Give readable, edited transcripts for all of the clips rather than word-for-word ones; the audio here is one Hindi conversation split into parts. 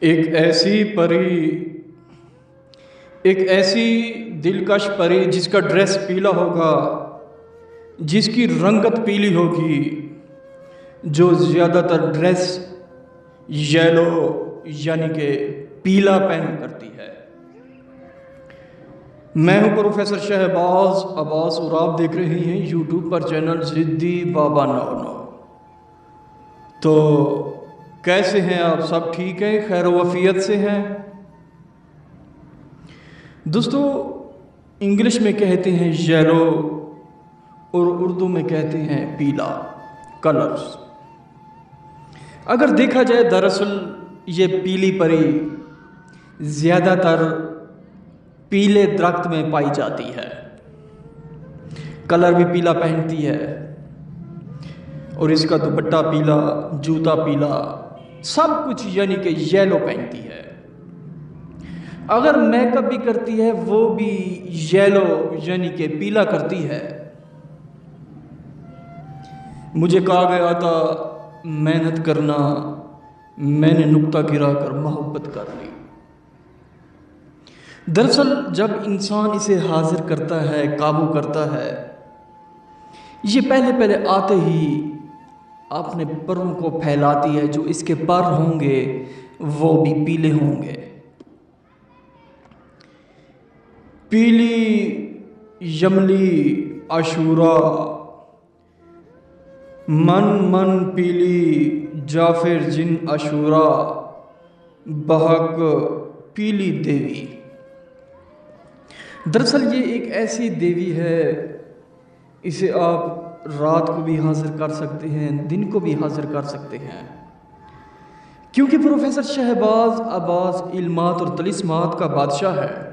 एक ऐसी परी, एक ऐसी दिलकश परी जिसका ड्रेस पीला होगा, जिसकी रंगत पीली होगी, जो ज़्यादातर ड्रेस येलो यानी कि पीला पहन करती है। मैं हूं प्रोफेसर शहबाज अब्बास और आप देख रहे हैं यूट्यूब पर चैनल ज़िद्दी बाबा 99। तो कैसे हैं आप? सब ठीक हैं, खैर वफ़ियत से हैं? दोस्तों, इंग्लिश में कहते हैं येलो और उर्दू में कहते हैं पीला, कलर्स। अगर देखा जाए दरअसल ये पीली परी ज़्यादातर पीले दरख्त में पाई जाती है, कलर भी पीला पहनती है और इसका दुपट्टा पीला, जूता पीला, सब कुछ यानी कि येलो पहनती है। अगर मेकअप भी करती है वो भी येलो यानी कि पीला करती है। मुझे कहा गया था मेहनत करना, मैंने नुक्ता गिरा कर मोहब्बत कर ली। दरअसल जब इंसान इसे हाजिर करता है, काबू करता है, ये पहले पहले आते ही अपने परों को फैलाती है। जो इसके पर होंगे वो भी पीले होंगे। पीली यमली आशूरा, मन मन पीली जाफिर जिन आशूरा, बहक पीली देवी। दरअसल ये एक ऐसी देवी है, इसे आप रात को भी हाजिर कर सकते हैं, दिन को भी हाजिर कर सकते हैं, क्योंकि प्रोफेसर शहबाज अब्बास इल्मात और तलिस्मात का बादशाह है।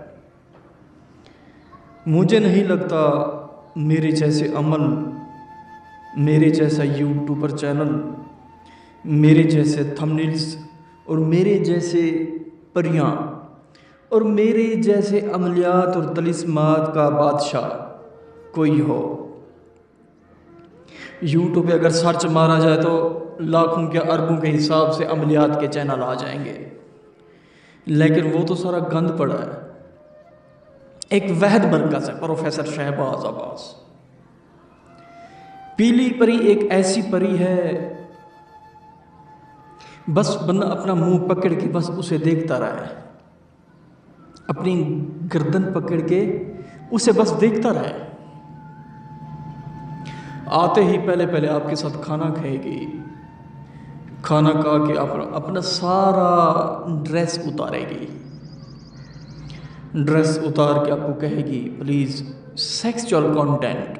मुझे नहीं लगता मेरे जैसे अमल, मेरे जैसा यूट्यूबर चैनल, मेरे जैसे थंबनेल्स और मेरे जैसे परियां और मेरे जैसे अमलियात और तलिस्मात का बादशाह कोई हो। यूट्यूब पे अगर सर्च मारा जाए तो लाखों के अरबों के हिसाब से अमलियात के चैनल आ जाएंगे, लेकिन वो तो सारा गंद पड़ा है। एक वहद मरकज़ है प्रोफेसर शहबाज अब्बास। पीली परी एक ऐसी परी है, बस बंदा अपना मुंह पकड़ के बस उसे देखता रहे, अपनी गर्दन पकड़ के उसे बस देखता रहे। आते ही पहले पहले आपके साथ खाना खाएगी, खाना खा के अपना सारा ड्रेस उतारेगी, ड्रेस उतार के आपको कहेगी प्लीज़ सेक्सुअल कंटेंट।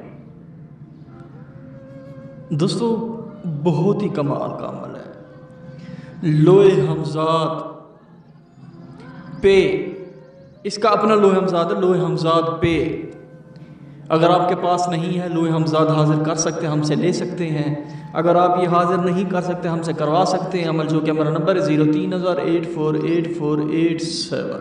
दोस्तों, बहुत ही कमाल का अमल है। लोहे हमजाद पे, इसका अपना लोहे हमजाद है, लोहे हमजाद पे। अगर आपके पास नहीं है लोहे हमजाद हाजिर कर सकते हैं, हमसे ले सकते हैं। अगर आप ये हाजिर नहीं कर सकते, हमसे करवा सकते हैं अमल, जो कि हमारा नंबर है 03,000 848487।